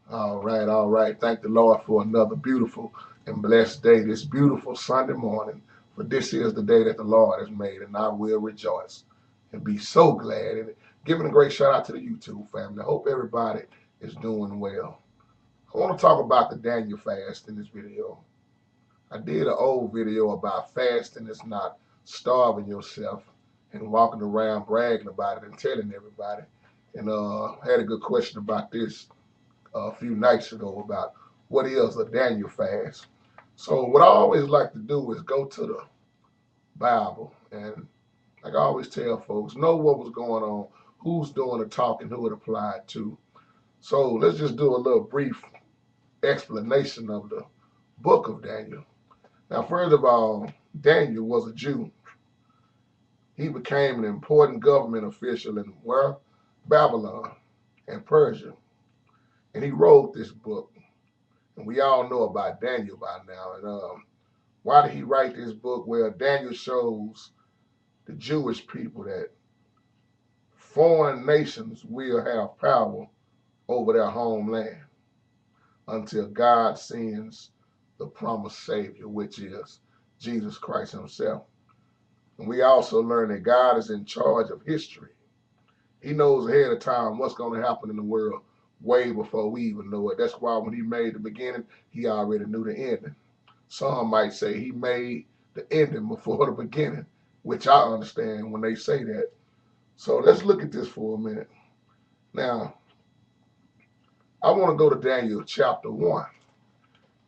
All right, all right. Thank the Lord for another beautiful and blessed day, this beautiful Sunday morning. For this is the day that the Lord has made, and I will rejoice and be so glad in it. Giving a great shout out to the YouTube family. I hope everybody is doing well. I want to talk about the Daniel fast in this video. I did an old video about fasting is not starving yourself and walking around bragging about it and telling everybody. And had a good question about this a few nights ago about what is a Daniel fast. So what I always like to do is go to the Bible and like I always tell folks, know what was going on, who's doing the talking, who it applied to. So let's just do a little brief explanation of the book of Daniel. Now, first of all, Daniel was a Jew. He became an important government official in where? Babylon and Persia. And he wrote this book. And we all know about Daniel by now. And why did he write this book? Well, Daniel shows the Jewish people that foreign nations will have power over their homeland until God sends the promised Savior, which is Jesus Christ himself. And we also learn that God is in charge of history. He knows ahead of time what's going to happen in the world way before we even know it. That's why when he made the beginning, he already knew the ending. Some might say he made the ending before the beginning, which I understand when they say that. So let's look at this for a minute. Now, I want to go to Daniel chapter 1,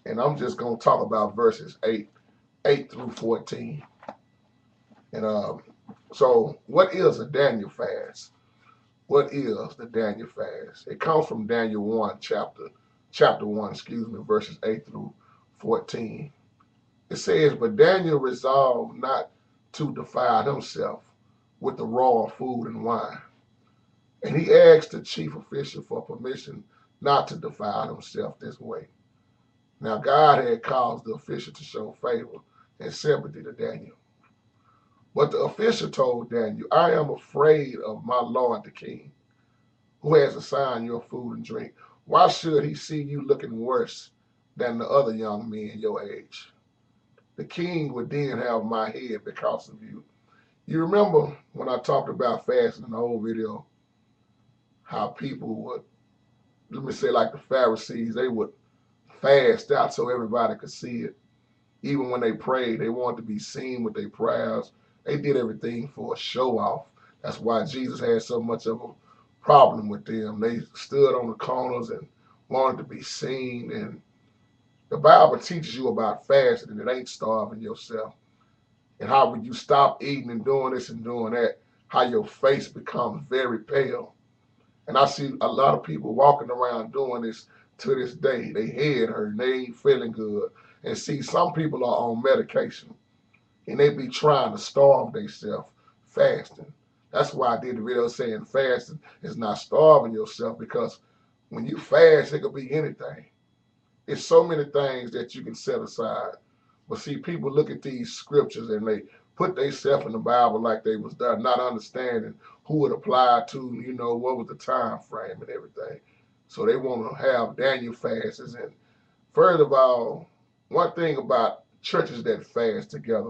and I'm just going to talk about verses 8 through 14. And so, what is a Daniel fast? What is the Daniel fast? It comes from Daniel 1, chapter 1, verses 8 through 14. It says, but Daniel resolved not to defile himself with the raw food and wine. And he asked the chief official for permission not to defile himself this way. Now God had caused the official to show favor and sympathy to Daniel. But the official told Daniel, I am afraid of my lord the king, who has assigned your food and drink. Why should he see you looking worse than the other young men your age? The king would then have my head because of you. You remember when I talked about fasting in the whole video, how people would, let me say like the Pharisees, they would fast out so everybody could see it. Even when they prayed, they wanted to be seen with their prayers. They did everything for a show off. That's why Jesus had so much of a problem with them. They stood on the corners and wanted to be seen. And the Bible teaches you about fasting, and it ain't starving yourself. And how when you stop eating and doing this and doing that, how your face becomes very pale. And I see a lot of people walking around doing this to this day. They head hurt, they ain't feeling good. And see, some people are on medication and they be trying to starve themselves fasting. That's why I did the video saying fasting is not starving yourself, because when you fast, it could be anything. It's so many things that you can set aside. But see, people look at these scriptures and they put themselves in the Bible like they was there, not understanding who it applied to, what was the time frame and everything. So they want to have Daniel fasts. And first of all, one thing about churches that fast together,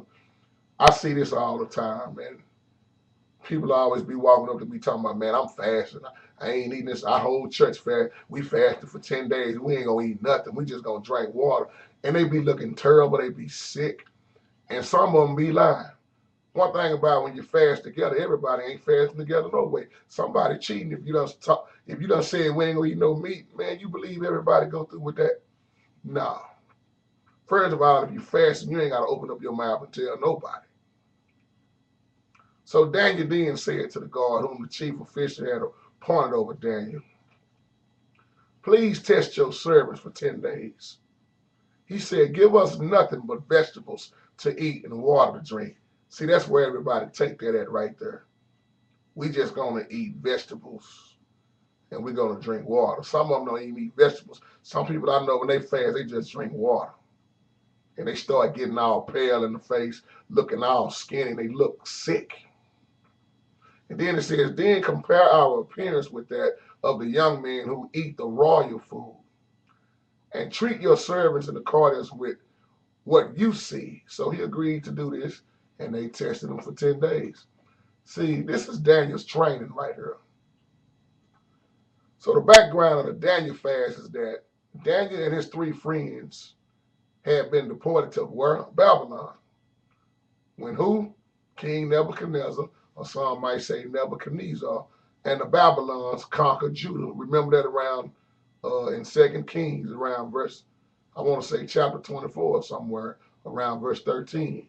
I see this all the time, man. People always be walking up to me talking about, man, I'm fasting. I ain't eating this. Our whole church fast. We fasted for 10 days. We ain't going to eat nothing. We just going to drink water. And they be looking terrible. They be sick. And some of them be lying. One thing about when you fast together, everybody ain't fasting together no way. Somebody cheating if you done talk, if you done said we ain't gonna eat no meat, man, you believe everybody go through with that? No. First of all, if you fasting, you ain't gotta open up your mouth and tell nobody. So Daniel then said to the guard whom the chief official had appointed over Daniel, please test your servants for 10 days. He said, give us nothing but vegetables to eat and water to drink. See, that's where everybody take that at right there. We just gonna eat vegetables and we're gonna drink water. Some of them don't even eat vegetables. Some people I know when they fast, they just drink water. And they start getting all pale in the face, looking all skinny, they look sick. And then it says, then compare our appearance with that of the young men who eat the royal food. and treat your servants in accordance with what you see. So he agreed to do this, and they tested him for 10 days. See, this is Daniel's training right here. So the background of the Daniel fast is that Daniel and his 3 friends had been deported to where? Babylon. When who? King Nebuchadnezzar, or some might say Nebuchadnezzar, and the Babylons conquered Judah. Remember that around in 2 Kings, around verse, I want to say chapter 24 or somewhere, around verse 13.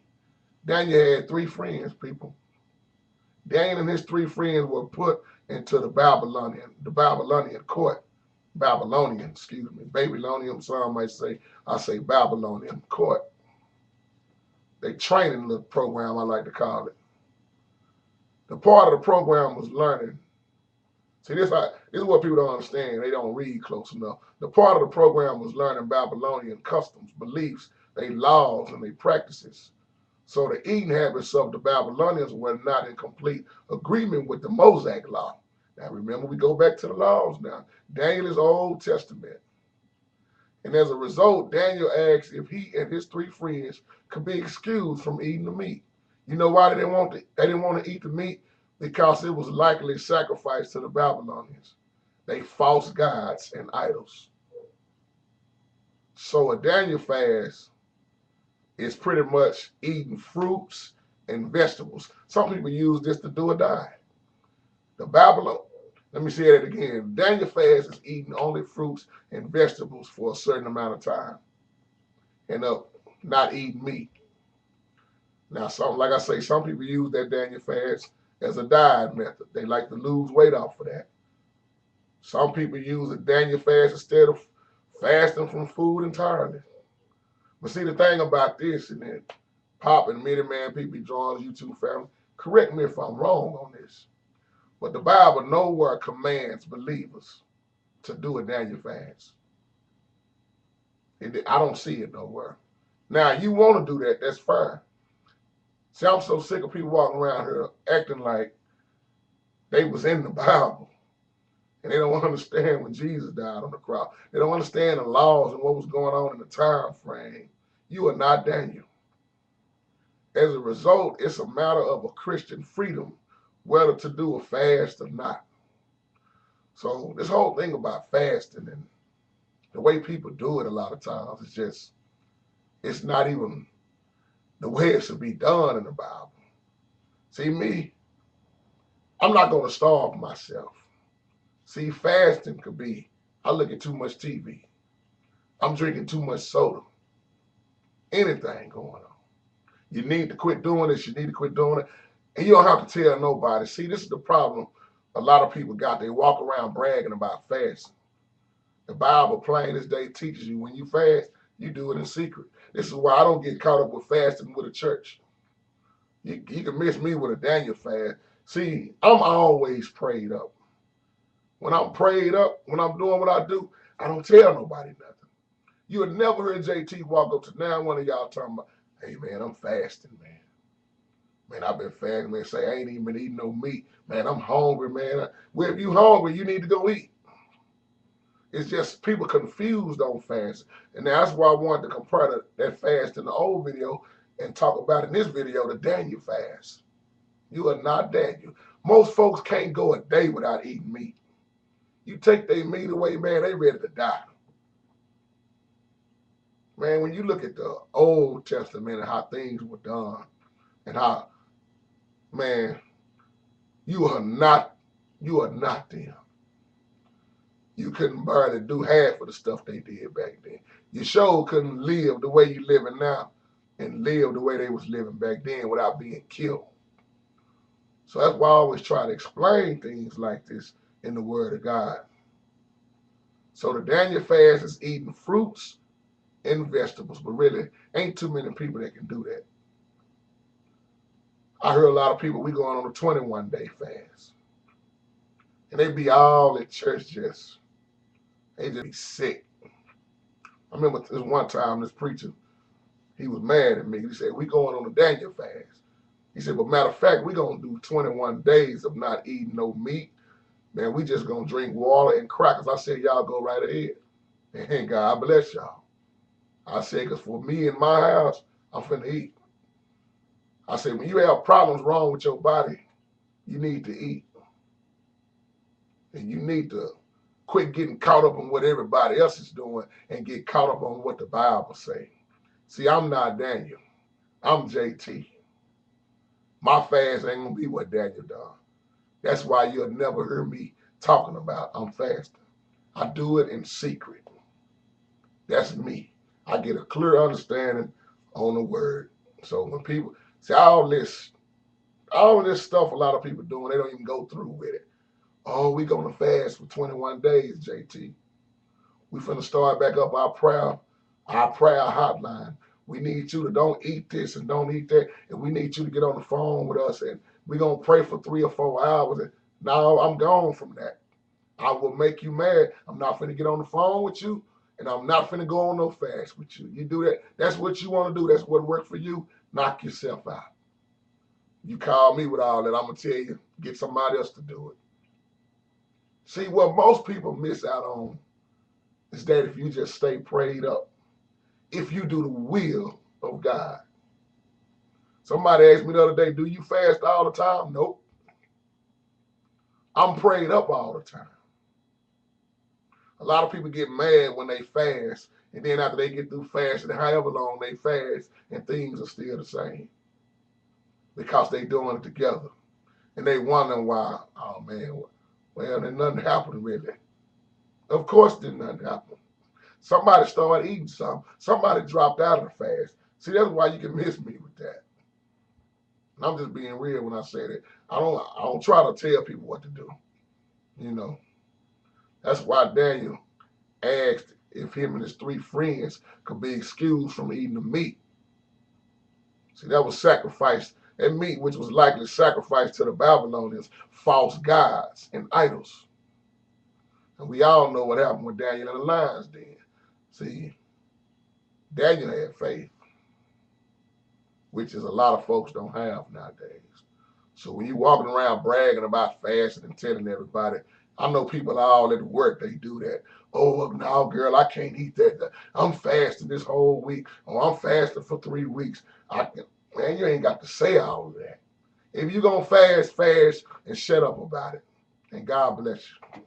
Daniel had 3 friends, people. Daniel and his 3 friends were put into the Babylonian court. Babylonian, excuse me. Babylonian, some might say, I say Babylonian court. They training little program, I like to call it. The part of the program was learning. See, this is what people don't understand. They don't read close enough. The part of the program was learning Babylonian customs, beliefs, their laws, and their practices. So the eating habits of the Babylonians were not in complete agreement with the Mosaic law. Now remember, we go back to the laws now. Daniel is Old Testament. And as a result, Daniel asked if he and his 3 friends could be excused from eating the meat. You know why they didn't want to eat the meat? Because it was likely sacrificed to the Babylonians. They false gods and idols. So a Daniel fast is pretty much eating fruits and vegetables. Some people use this to do or die. Let me say that again. Daniel fast is eating only fruits and vegetables for a certain amount of time, and not eating meat. Now, like I say, some people use that Daniel fast as a diet method. They like to lose weight off of that. Some people use a Daniel fast instead of fasting from food entirely. But see, the thing about this, and then Pop and Many Man, people join YouTube family, correct me if I'm wrong on this, but the Bible nowhere commands believers to do a Daniel fast. I don't see it nowhere. Now, you want to do that, that's fine. See, I'm so sick of people walking around here acting like they was in the Bible. And they don't understand when Jesus died on the cross. They don't understand the laws and what was going on in the time frame. You are not Daniel. As a result, it's a matter of a Christian freedom whether to do a fast or not. So this whole thing about fasting and the way people do it a lot of times is just, it's not even the way it should be done in the Bible. See, me, I'm not going to starve myself. See, fasting could be, I look at too much TV. I'm drinking too much soda. Anything going on. You need to quit doing this. You need to quit doing it. And you don't have to tell nobody. See, this is the problem a lot of people got. They walk around bragging about fasting. The Bible plain as day teaches you when you fast, you do it in secret. This is why I don't get caught up with fasting with a church. You can miss me with a Daniel fast. See, I'm always prayed up. When I'm prayed up, when I'm doing what I do, I don't tell nobody nothing. You would never heard JT walk up to now one of y'all talking about, hey man, I'm fasting, man. Man, I've been fasting, man. Say I ain't even been eating no meat. Man, I'm hungry, man. Well, if you hungry, you need to go eat. It's just people confused on fasting. And that's why I wanted to compare that fast in the old video and talk about in this video the Daniel fast. You are not Daniel. Most folks can't go a day without eating meat. You take their meat away, man, they ready to die. Man, when you look at the Old Testament and how things were done and how, man, you are not them. You couldn't barely do half of the stuff they did back then. You sure couldn't live the way you living now and live the way they was living back then without being killed. So that's why I always try to explain things like this in the Word of God. So the Daniel fast is eating fruits and vegetables, but really ain't too many people that can do that. I heard a lot of people, we going on a 21-day fast. And they be all at church they just be sick. I remember this one time, this preacher, he was mad at me. He said, we going on a Daniel fast. He said, but matter of fact, we going to do 21 days of not eating no meat. Man, we just going to drink water and crackers. I said, y'all go right ahead. And God bless y'all. I said, because for me in my house, I'm finna eat. I said, when you have problems wrong with your body, you need to eat. And you need to quit getting caught up on what everybody else is doing and get caught up on what the Bible says. See, I'm not Daniel. I'm JT. My fast ain't gonna be what Daniel done. That's why you'll never hear me talking about I'm fasting. I do it in secret. That's me. I get a clear understanding on the word. So when people see all this stuff a lot of people doing, they don't even go through with it. Oh, we gonna fast for 21 days, JT. We finna start back up our prayer hotline. We need you to don't eat this and don't eat that, and we need you to get on the phone with us, and we gonna pray for 3 or 4 hours. And now I'm gone from that. I will make you mad. I'm not finna get on the phone with you, and I'm not finna go on no fast with you. You do that. That's what you want to do. That's what worked for you. Knock yourself out. You call me with all that, I'm gonna tell you, get somebody else to do it. See, what most people miss out on is that if you just stay prayed up, if you do the will of God. Somebody asked me the other day, do you fast all the time? Nope. I'm prayed up all the time. A lot of people get mad when they fast, and then after they get through fasting, however long they fast, and things are still the same because they doing it together. And they wondering why, oh man, well, then nothing happened really. Of course, did nothing happen. Somebody started eating something. Somebody dropped out of the fast. See, that's why you can miss me with that. And I'm just being real when I say that. I don't try to tell people what to do. You know. That's why Daniel asked if him and his 3 friends could be excused from eating the meat. See, that was sacrificed. That meat, which was likely sacrificed to the Babylonians, false gods and idols. And we all know what happened with Daniel and the lions den. See, Daniel had faith, which is a lot of folks don't have nowadays. So when you walking around bragging about fasting and telling everybody, I know people all at work, they do that. Oh, no, girl, I can't eat that. I'm fasting this whole week. Oh, I'm fasting for 3 weeks. Man, you ain't got to say all of that. If you're going to fast, fast and shut up about it. And God bless you.